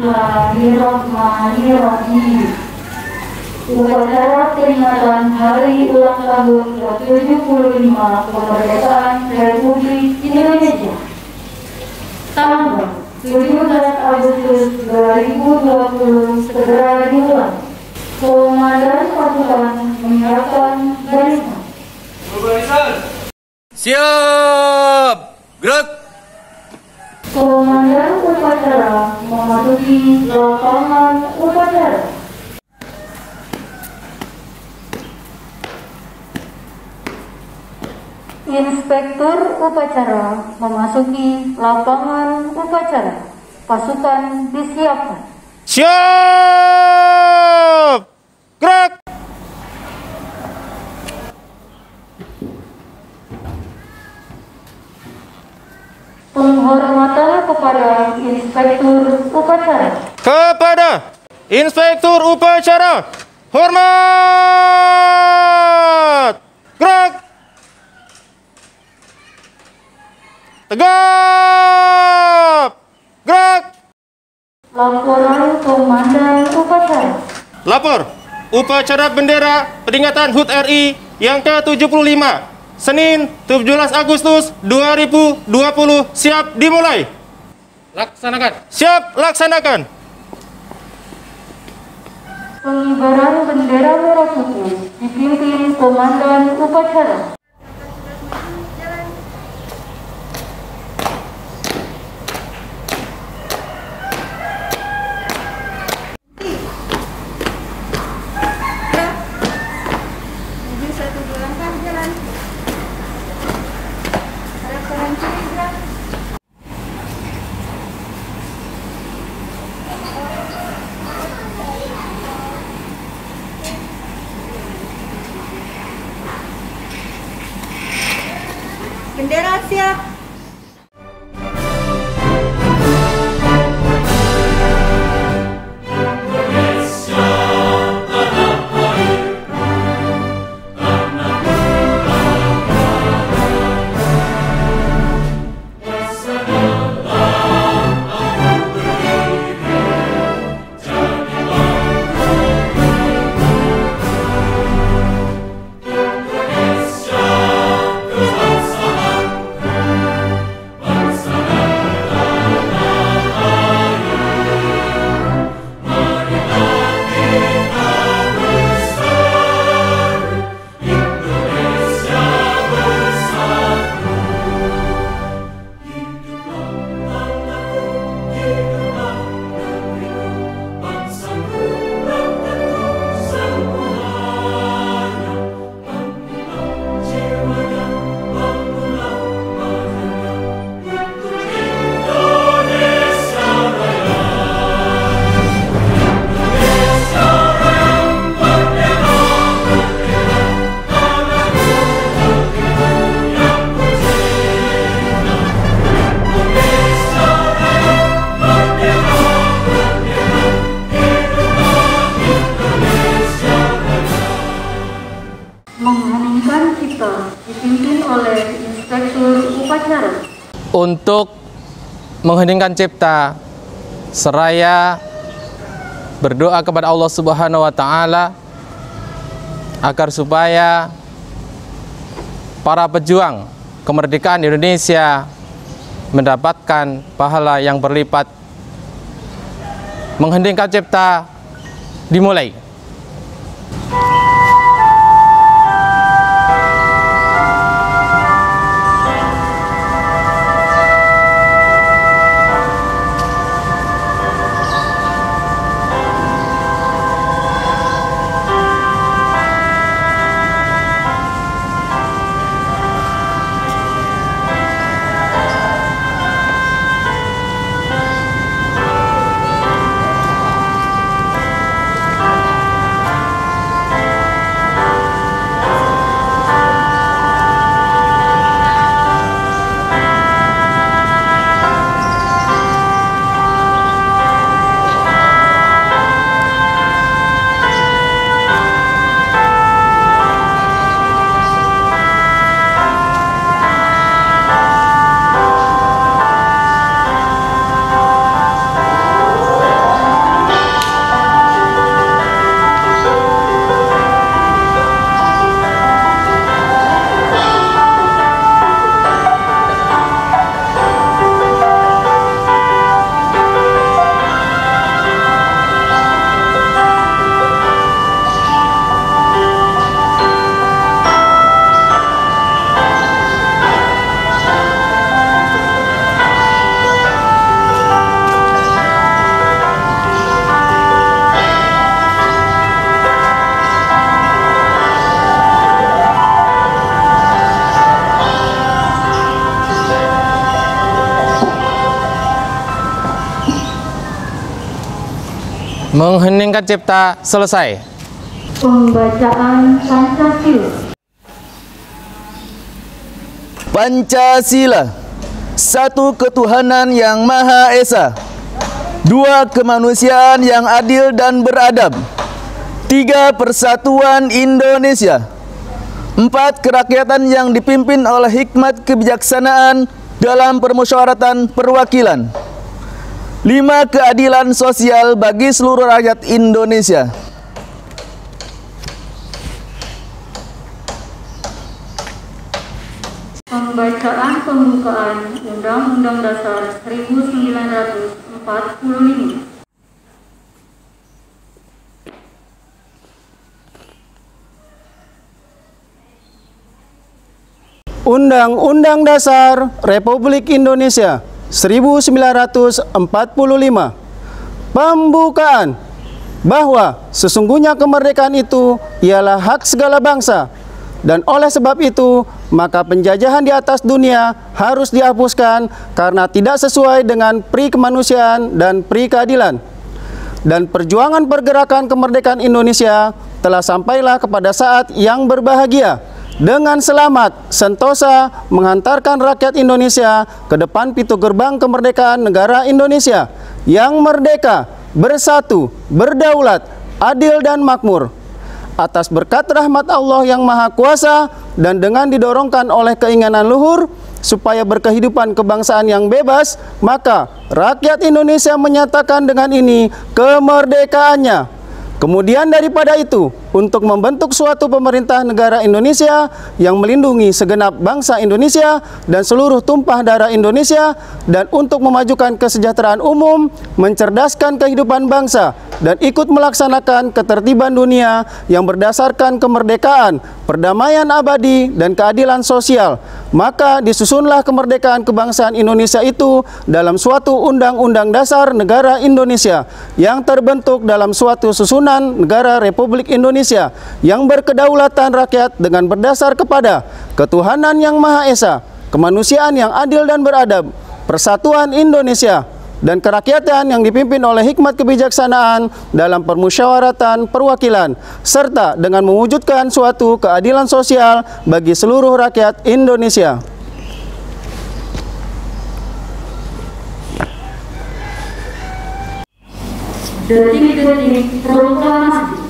Bismillahirrahmanirrahim. Upacara peringatan Hari Ulang Tahun ke-75 Kemerdekaan Republik Indonesia. Tanggal 17 Agustus 2020 segera dimulai. Komandan pasukan menyiapkan barisan. Siap! Gerak! Komandan upacara memasuki lapangan upacara. Inspektur upacara memasuki lapangan upacara. Pasukan disiapkan. Siap! Gerak! Penghormatan kepada Inspektur upacara. Kepada Inspektur upacara, hormat! Gerak! Tegap! Gerak! Laporan Komandan upacara. Lapor, upacara bendera peringatan HUT RI yang ke-75, Senin 17 Agustus 2020 siap dimulai. Laksanakan. Siap, laksanakan. Pengibaran bendera merah putih dipimpin Komandan upacara. Bendera siap. Mengheningkan cipta dipimpin oleh Inspektur upacara. Untuk mengheningkan cipta seraya berdoa kepada Allah Subhanahu wa taala agar supaya para pejuang kemerdekaan Indonesia mendapatkan pahala yang berlipat. Mengheningkan cipta dimulai. Mengheningkan cipta selesai. Pembacaan Pancasila. Pancasila. Satu ketuhanan yang Maha Esa. Dua kemanusiaan yang adil dan beradab. Tiga persatuan Indonesia. Empat kerakyatan yang dipimpin oleh hikmat kebijaksanaan dalam permusyawaratan perwakilan. Lima keadilan sosial bagi seluruh rakyat Indonesia. Pembacaan pembukaan Undang-Undang Dasar 1945. Undang-Undang Dasar Republik Indonesia 1945. Pembukaan bahwa sesungguhnya kemerdekaan itu ialah hak segala bangsa, dan oleh sebab itu maka penjajahan di atas dunia harus dihapuskan karena tidak sesuai dengan pri kemanusiaan dan pri keadilan. Dan perjuangan pergerakan kemerdekaan Indonesia telah sampailah kepada saat yang berbahagia, dengan selamat sentosa menghantarkan rakyat Indonesia ke depan pintu gerbang kemerdekaan negara Indonesia yang merdeka, bersatu, berdaulat, adil dan makmur. Atas berkat rahmat Allah yang Maha Kuasa dan dengan didorongkan oleh keinginan luhur supaya berkehidupan kebangsaan yang bebas, maka rakyat Indonesia menyatakan dengan ini kemerdekaannya. Kemudian daripada itu, untuk membentuk suatu pemerintah negara Indonesia yang melindungi segenap bangsa Indonesia dan seluruh tumpah darah Indonesia, dan untuk memajukan kesejahteraan umum, mencerdaskan kehidupan bangsa, dan ikut melaksanakan ketertiban dunia yang berdasarkan kemerdekaan, perdamaian abadi, dan keadilan sosial, maka disusunlah kemerdekaan kebangsaan Indonesia itu dalam suatu Undang-Undang Dasar Negara Indonesia yang terbentuk dalam suatu susunan negara Republik Indonesia yang berkedaulatan rakyat dengan berdasar kepada ketuhanan yang Maha Esa, kemanusiaan yang adil dan beradab, persatuan Indonesia, dan kerakyatan yang dipimpin oleh hikmat kebijaksanaan dalam permusyawaratan perwakilan, serta dengan mewujudkan suatu keadilan sosial bagi seluruh rakyat Indonesia. Detik-detik proklamasi.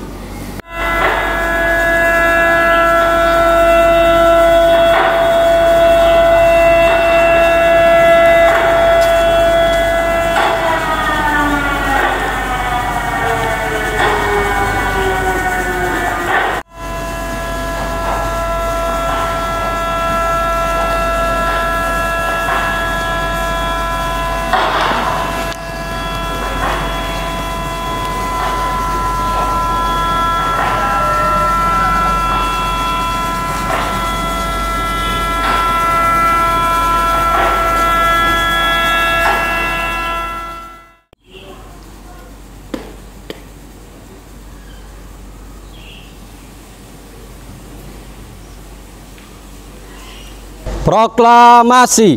Proklamasi.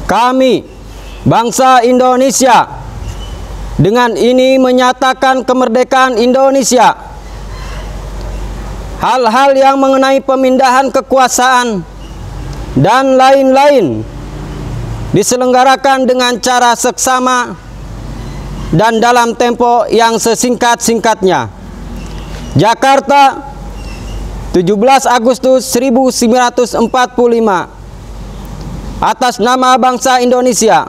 Kami, bangsa Indonesia, dengan ini menyatakan kemerdekaan Indonesia. Hal-hal yang mengenai pemindahan kekuasaan dan lain-lain diselenggarakan dengan cara seksama dan dalam tempo yang sesingkat-singkatnya. Jakarta, 17 Agustus 1945. Atas nama bangsa Indonesia,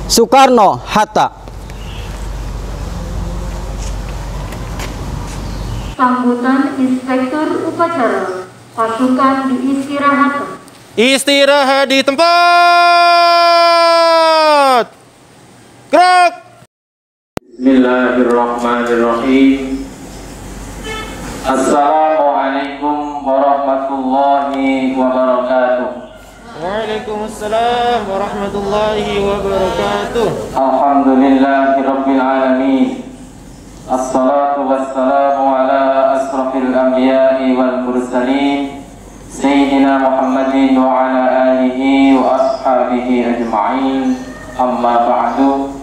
Soekarno-Hatta. Sambutan Inspektur Upacara. Pasukan diistirahatkan. Istirahat di tempat. Gerak. Bismillahirrahmanirrahim. Assalamualaikum warahmatullahi wabarakatuh. Waalaikumsalam warahmatullahi wabarakatuh. Alhamdulillahirabbil alamin. Assalatu wassalamu ala asrafil anbiya'i wal mursalin Sayyidina Muhammadin wa ala alihi wa ashabihi ajma'in. Amma ba'du.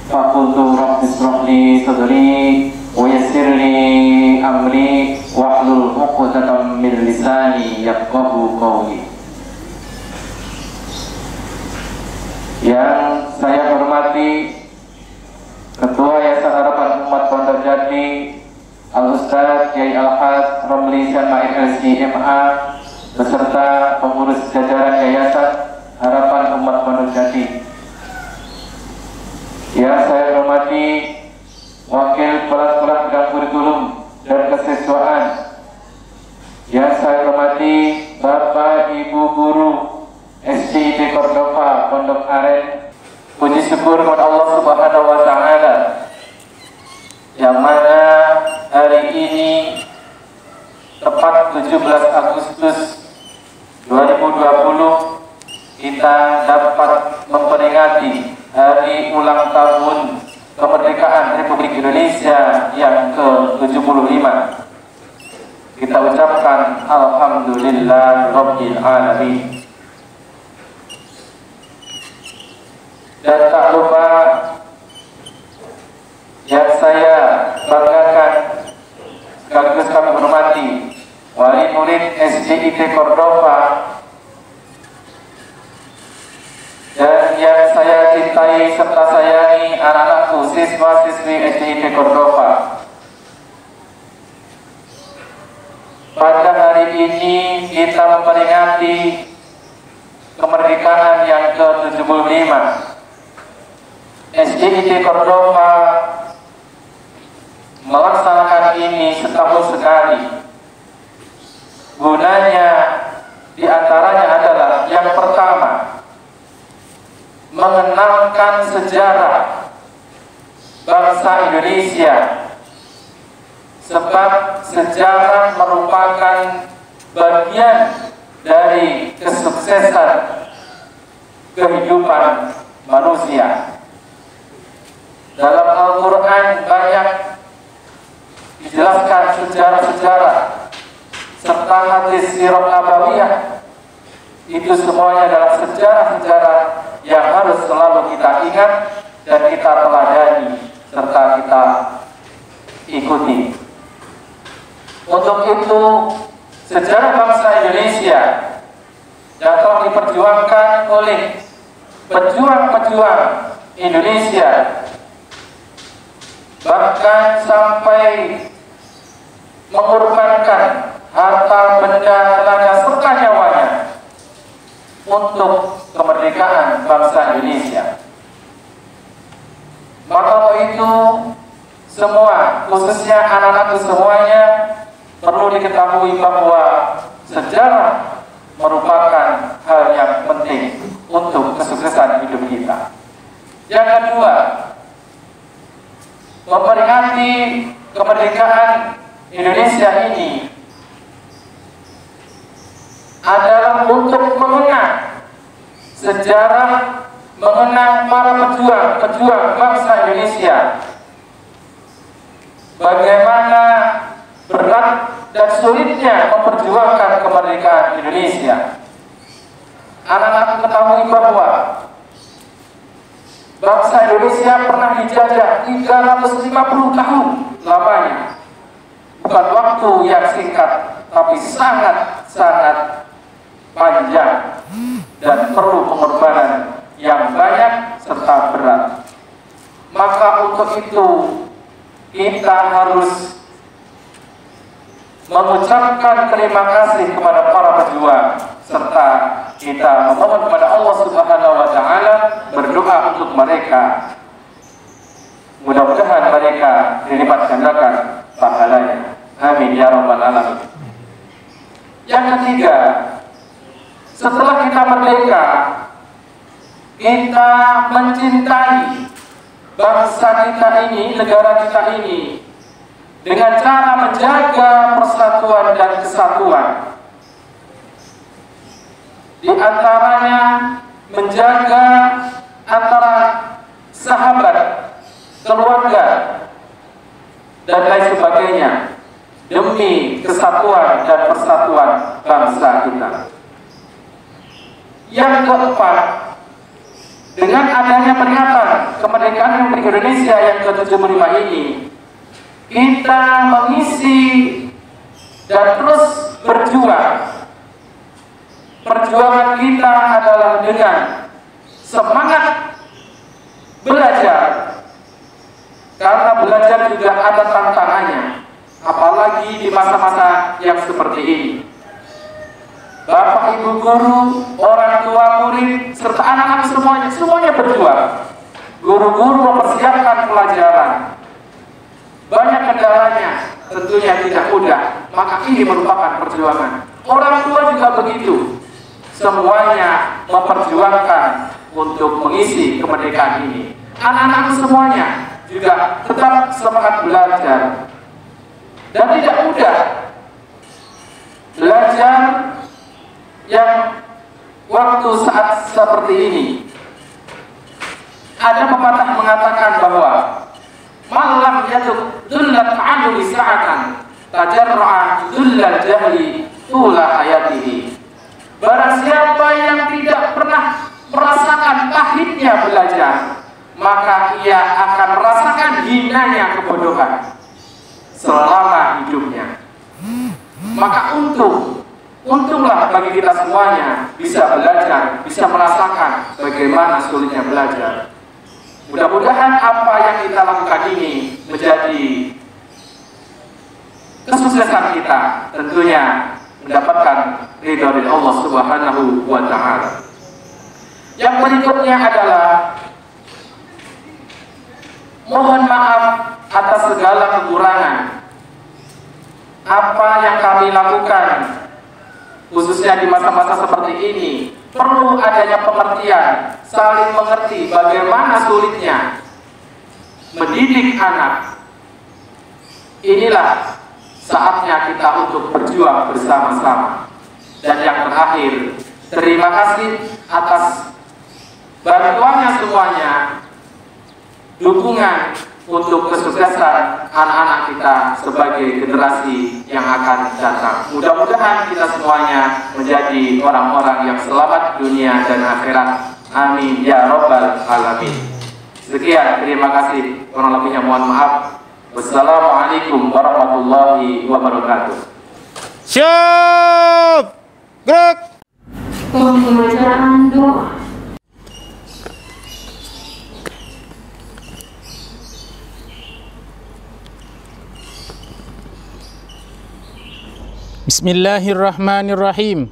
Faqultu rabbi ishrah shrah li sadri wa yassir li amri wahlul 'uqdatam min lisani yafqahu qawli. Yang saya hormati Ketua Yayasan Harapan Umat Pondok Jati Al-Ustaz Kiai Al-Haj Romli Syamail LCMA beserta pengurus jajaran Yayasan Harapan Umat Pondok Jati. Yang saya hormati Wakil Kepala Sekolah Bidang Kurikulum dan Kesiswaan. Yang saya hormati Bapak Ibu Guru SDIT Cordova Pondok Aren. Puji syukur kepada Allah Subhanahu wa Ta'ala yang mana hari ini tepat 17 Agustus 2020 kita dapat memperingati hari ulang tahun kemerdekaan Republik Indonesia yang ke-75. Kita ucapkan Alhamdulillah Rabbil Alamin. Dan tak lupa yang saya banggakan sekaligus kami hormati wali murid SDIT Cordova dan yang saya cintai serta sayangi anak-anakku siswa-siswi SDIT Cordova. Pada hari ini kita memperingati kemerdekaan yang ke-75. SDIT Cordova melaksanakan ini setahun sekali. Gunanya diantaranya adalah yang pertama, mengenalkan sejarah bangsa Indonesia, sebab sejarah merupakan bagian dari kesuksesan kehidupan manusia. Dalam Al-Quran banyak dijelaskan sejarah-sejarah serta hadis sirah nabawiyah. Itu semuanya adalah sejarah-sejarah yang harus selalu kita ingat dan kita teladani serta kita ikuti. Untuk itu sejarah bangsa Indonesia yang telah diperjuangkan oleh pejuang-pejuang Indonesia, bahkan sampai mengorbankan harta benda, tenaga serta nyawanya untuk kemerdekaan bangsa Indonesia. Maka itu semua, khususnya anak-anak semuanya, perlu diketahui bahwa sejarah merupakan hal yang penting untuk kesuksesan hidup kita. Yang kedua, memperingati kemerdekaan Indonesia ini adalah untuk mengenang sejarah, mengenang para pejuang bangsa Indonesia, bagaimana berat dan sulitnya memperjuangkan kemerdekaan Indonesia. Anak-anak ketahui bahwa bangsa Indonesia pernah dijajah 350 tahun lamanya. Bukan waktu yang singkat, tapi sangat-sangat panjang dan perlu pengorbanan yang banyak serta berat. Maka untuk itu kita harus mengucapkan terima kasih kepada para pejuang serta kita memohon kepada Allah Subhanahu wa Ta'ala, berdoa untuk mereka. Mudah-mudahan mereka dilipat gandakan pahalanya. Amin ya rabbal alamin. Yang ketiga, setelah kita merdeka, kita mencintai bangsa kita ini, negara kita ini, dengan cara menjaga persatuan dan kesatuan. Di antaranya menjaga antara sahabat, keluarga, dan lain sebagainya demi kesatuan dan persatuan bangsa kita. Yang keempat, Dengan adanya peringatan kemerdekaan Republik Indonesia yang ke-75 ini, kita mengisi dan terus berjuang. Perjuangan kita adalah dengan semangat belajar, karena belajar juga ada tantangannya, apalagi di masa-masa yang seperti ini. Bapak, ibu guru, orang tua, murid, serta anak-anak semuanya berjuang. Guru-guru mempersiapkan pelajaran. Banyak kendalanya, tentunya tidak mudah, maka ini merupakan perjuangan. Orang tua juga begitu. Semuanya memperjuangkan untuk mengisi kemerdekaan ini. Anak-anak semuanya juga tetap semangat belajar. Dan tidak mudah belajar yang waktu saat seperti ini. Ada pepatah mengatakan bahwa malam yaduk dullat anhu sa'atan tajarra'a dullal jahli tula hayatihi. Barang siapa yang tidak pernah merasakan pahitnya belajar, maka ia akan merasakan hinanya kebodohan selama hidupnya. Maka untunglah bagi kita semuanya bisa belajar, bisa merasakan bagaimana sulitnya belajar. Mudah-mudahan apa yang kita lakukan ini menjadi kesuksesan kita, tentunya mendapatkan ridha dari Allah Subhanahu wa Ta'ala. Yang berikutnya adalah mohon maaf atas segala kekurangan. Apa yang kami lakukan, khususnya di masa-masa seperti ini, perlu adanya pengertian, saling mengerti bagaimana sulitnya mendidik anak. Inilah saatnya kita untuk berjuang bersama-sama. Dan yang terakhir, terima kasih atas bantuannya semuanya, dukungan untuk kesuksesan anak-anak kita sebagai generasi yang akan datang. Mudah-mudahan kita semuanya menjadi orang-orang yang selamat dunia dan akhirat. Amin ya Rabbal Alamin. Sekian, terima kasih. Kurang lebihnya mohon maaf. Wassalamualaikum warahmatullahi wabarakatuh. Siap! Gerak! Pembacaan doa. Bismillahirrahmanirrahim.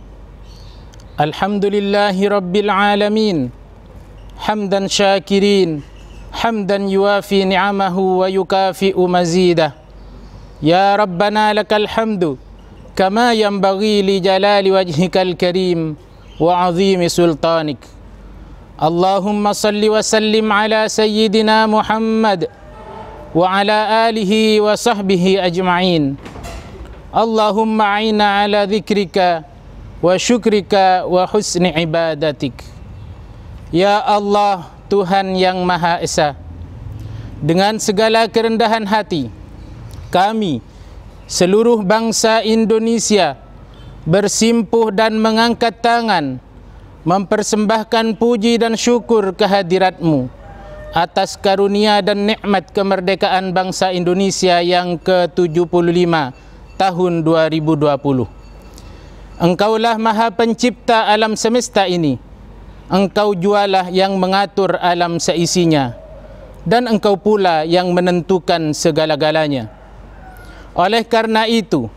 Alhamdulillahi rabbil alamin. Hamdan syakirin, hamdan yuafi ni'amahu wa yukafi'u mazidah. Ya Rabbana lakal hamdu kama yanbaghi li jalali wajhikal karim wa azimi sultanik. Allahumma salli wa sallim ala sayyidina Muhammad wa ala alihi wa sahbihi ajma'in. Allahumma a'ina ala dzikrika wa syukrika wa husni ibadatik. Ya Allah, Tuhan yang Maha Esa, dengan segala kerendahan hati, kami, seluruh bangsa Indonesia, bersimpuh dan mengangkat tangan, mempersembahkan puji dan syukur kehadirat-Mu atas karunia dan nikmat kemerdekaan bangsa Indonesia yang ke-75 tahun 2020. Engkaulah Maha Pencipta alam semesta ini. Engkau jualah yang mengatur alam seisinya, dan Engkau pula yang menentukan segala-galanya. Oleh karena itu,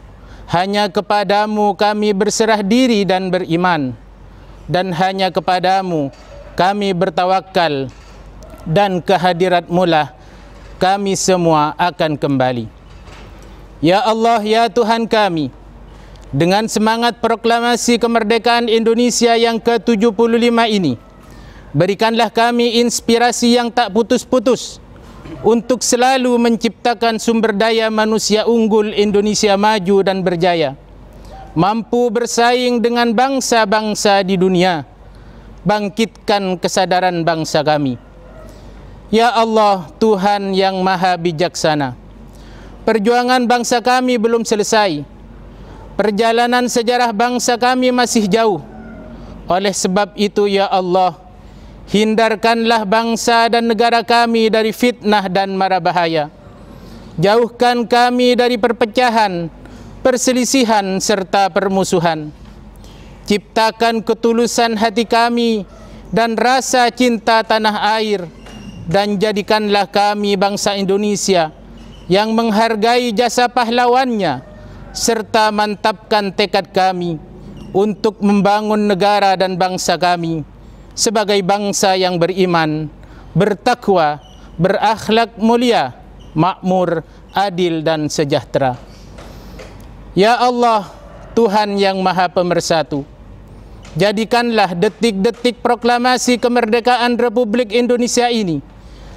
hanya kepadamu kami berserah diri dan beriman, dan hanya kepadamu kami bertawakal, dan kehadirat-Mu lah kami semua akan kembali. Ya Allah, ya Tuhan kami, dengan semangat proklamasi kemerdekaan Indonesia yang ke-75 ini, berikanlah kami inspirasi yang tak putus-putus untuk selalu menciptakan sumber daya manusia unggul Indonesia maju dan berjaya, mampu bersaing dengan bangsa-bangsa di dunia. Bangkitkan kesadaran bangsa kami. Ya Allah, Tuhan yang Maha Bijaksana, perjuangan bangsa kami belum selesai. Perjalanan sejarah bangsa kami masih jauh. Oleh sebab itu, ya Allah, Hindarkanlah bangsa dan negara kami dari fitnah dan mara bahaya. Jauhkan kami dari perpecahan, perselisihan serta permusuhan. Ciptakan ketulusan hati kami dan rasa cinta tanah air, dan jadikanlah kami bangsa Indonesia yang menghargai jasa pahlawannya, serta mantapkan tekad kami untuk membangun negara dan bangsa kami sebagai bangsa yang beriman, bertakwa, berakhlak mulia, makmur, adil dan sejahtera. Ya Allah, Tuhan yang Maha Pemersatu, jadikanlah detik-detik proklamasi kemerdekaan Republik Indonesia ini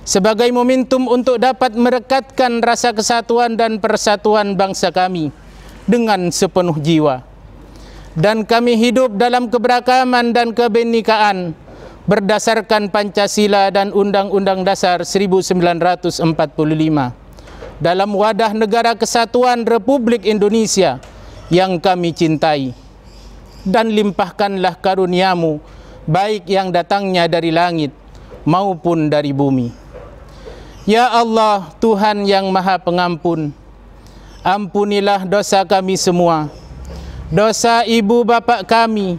sebagai momentum untuk dapat merekatkan rasa kesatuan dan persatuan bangsa kami dengan sepenuh jiwa. Dan kami hidup dalam keberagaman dan kebinekaan berdasarkan Pancasila dan Undang-Undang Dasar 1945 dalam wadah negara kesatuan Republik Indonesia yang kami cintai. Dan limpahkanlah karuniamu, baik yang datangnya dari langit maupun dari bumi. Ya Allah, Tuhan yang Maha Pengampun, ampunilah dosa kami semua, dosa ibu bapa kami,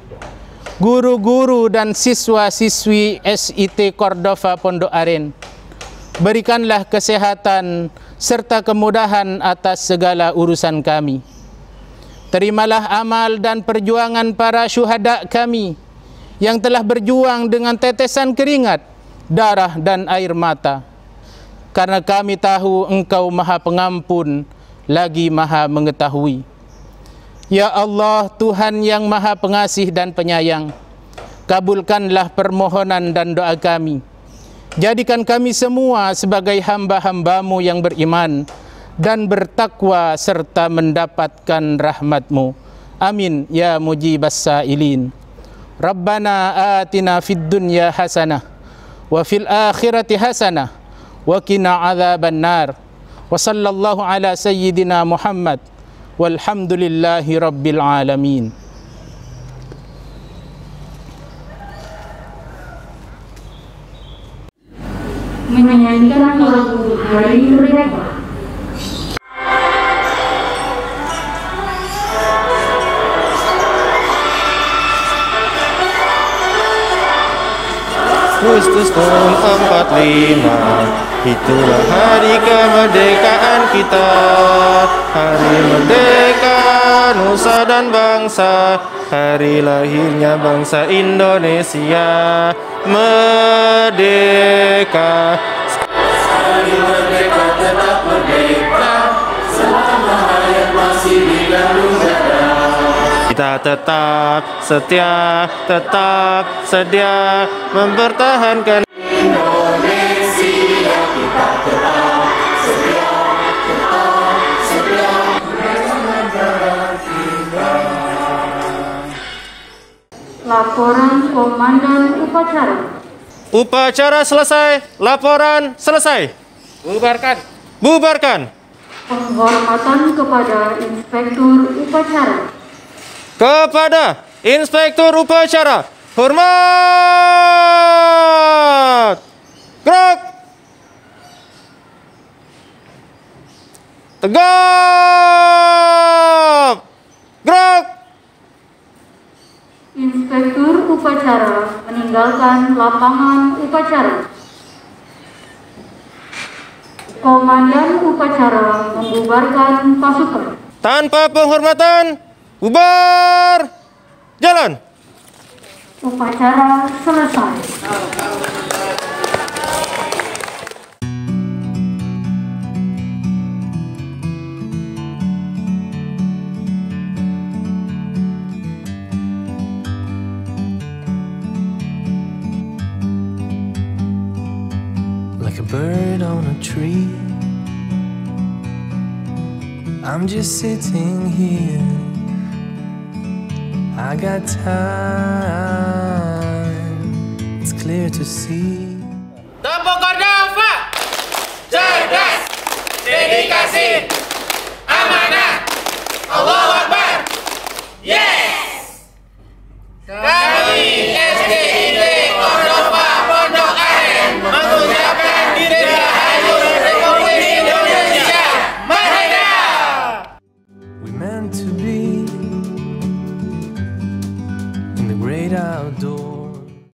guru-guru dan siswa-siswi SIT Cordova Pondok Aren. Berikanlah kesehatan serta kemudahan atas segala urusan kami. Terimalah amal dan perjuangan para syuhada kami yang telah berjuang dengan tetesan keringat, darah dan air mata. Karena kami tahu Engkau Maha Pengampun lagi Maha Mengetahui. Ya Allah, Tuhan yang Maha Pengasih dan Penyayang, kabulkanlah permohonan dan doa kami. Jadikan kami semua sebagai hamba-hamba-Mu yang beriman dan bertakwa serta mendapatkan rahmat-Mu. Amin ya mujibas sa'ilin. Rabbana atina fid dunya hasanah wa fil akhirati hasanah wa qina adzaban nar. Wa sallallahu ala sayyidina Muhammad walhamdulillahi rabbil alamin. Menyanyikan lagu Hari Merdeka. Agustus tahun 45, itulah hari kemerdekaan kita. Hari merdeka nusa dan bangsa, hari lahirnya bangsa Indonesia. Merdeka, hari merdeka tetap merdeka, selama hayat masih digandung dada. Kita tetap setia, tetap sedia mempertahankan Indonesia. Kita tetap setia, tetap sedia negara kita. Laporan Komandan Upacara. Upacara selesai, laporan selesai. Bubarkan. Bubarkan. Penghormatan kepada Inspektur Upacara. Kepada Inspektur Upacara, hormat. Gerak. Tegap. Gerak. Inspektur Upacara meninggalkan lapangan upacara. Komandan Upacara membubarkan pasukan. Tanpa penghormatan, bubar. Jalan. Upacara selesai. Like a bird on a tree, I'm just sitting here. I got time, it's clear to see. Tepuk Cordova, cerdas, dedikasi.